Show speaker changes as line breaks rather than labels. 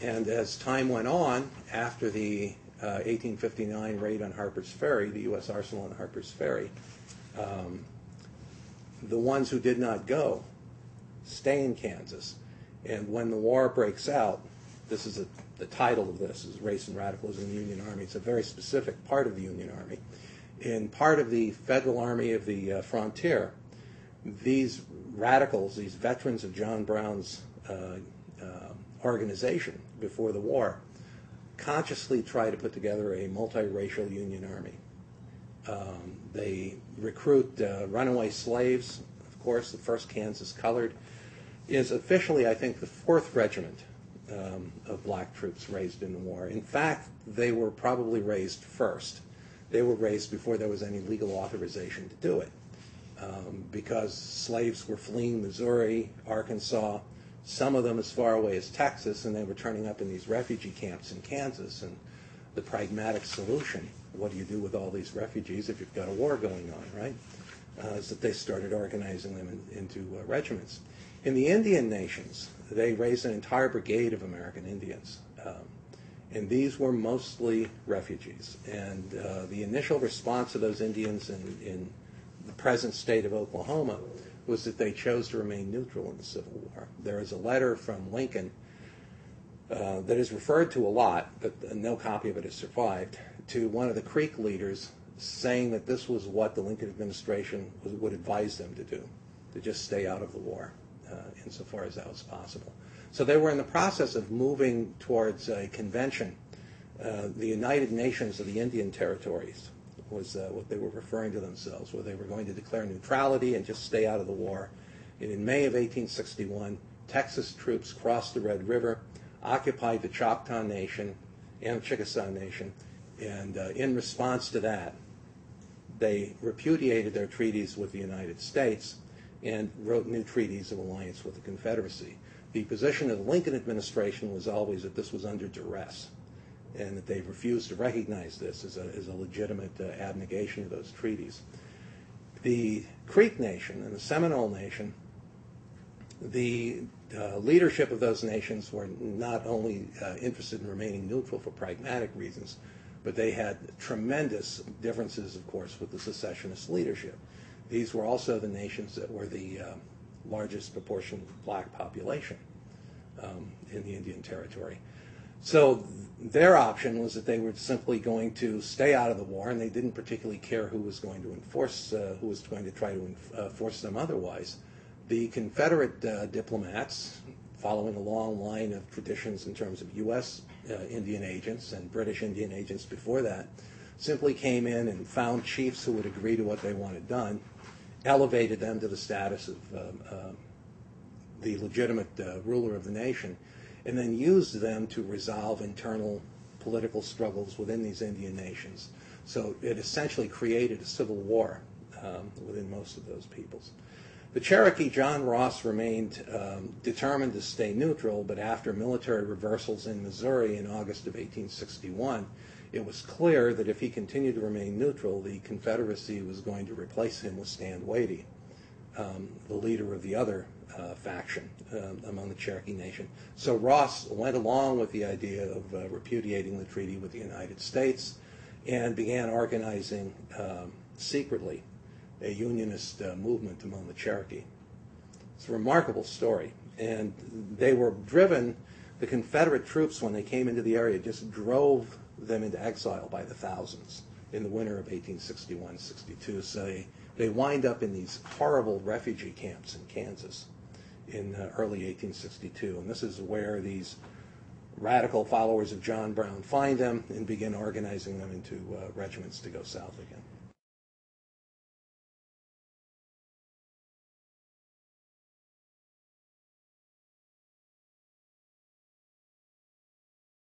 And as time went on, after the 1859 raid on Harper's Ferry, the U.S. arsenal on Harper's Ferry, the ones who did not go stay in Kansas. And when the war breaks out, this is the title of this is Race and Radicalism in the Union Army. It's a very specific part of the Union Army. In part of the Federal Army of the frontier, these radicals, these veterans of John Brown's organization before the war, consciously try to put together a multiracial Union Army. They recruit runaway slaves. Of course, the 1st Kansas Colored is officially, I think, the 4th Regiment of black troops raised in the war. In fact, they were probably raised first. They were raised before there was any legal authorization to do it, because slaves were fleeing Missouri, Arkansas, some of them as far away as Texas, and they were turning up in these refugee camps in Kansas. And the pragmatic solution, what do you do with all these refugees if you've got a war going on, right, is that they started organizing them into regiments. In the Indian nations, they raised an entire brigade of American Indians. And these were mostly refugees. And the initial response of those Indians in the present state of Oklahoma was that they chose to remain neutral in the Civil War. There is a letter from Lincoln that is referred to a lot, but no copy of it has survived, to one of the Creek leaders saying that this was what the Lincoln administration would advise them to do, to just stay out of the war insofar as that was possible. So they were in the process of moving towards a convention. The United Nations of the Indian Territories was what they were referring to themselves, where they were going to declare neutrality and just stay out of the war. And in May of 1861, Texas troops crossed the Red River, occupied the Choctaw Nation and the Chickasaw Nation, and in response to that, they repudiated their treaties with the United States and wrote new treaties of alliance with the Confederacy. The position of the Lincoln administration was always that this was under duress, and that they refused to recognize this as a legitimate abnegation of those treaties. The Creek Nation and the Seminole Nation, the leadership of those nations were not only interested in remaining neutral for pragmatic reasons, but they had tremendous differences, of course, with the secessionist leadership. These were also the nations that were the largest proportion of black population in the Indian Territory. So their option was that they were simply going to stay out of the war, and they didn't particularly care who was going to enforce, who was going to try to force them otherwise. The Confederate diplomats, following a long line of traditions in terms of U.S. Indian agents and British Indian agents before that, simply came in and found chiefs who would agree to what they wanted done, elevated them to the status of the legitimate ruler of the nation, and then used them to resolve internal political struggles within these Indian nations. So it essentially created a civil war within most of those peoples. The Cherokee, John Ross, remained determined to stay neutral, but after military reversals in Missouri in August of 1861, it was clear that if he continued to remain neutral, the Confederacy was going to replace him with Stand Watie, the leader of the other faction among the Cherokee Nation. So Ross went along with the idea of repudiating the treaty with the United States and began organizing secretly a unionist movement among the Cherokee. It's a remarkable story. And they were driven, the Confederate troops, when they came into the area, just drove them into exile by the thousands in the winter of 1861-62. So they wind up in these horrible refugee camps in Kansas in early 1862. And this is where these radical followers of John Brown find them and begin organizing them into regiments to go south again.